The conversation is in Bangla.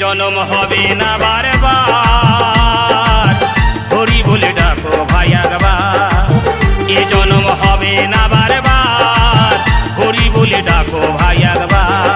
জনম হবে না বারবার, হরি বলে ডাকো ভাই একবার। এ জনম হবে না বারবার, হরি বলে ডাকো ভাই একবার।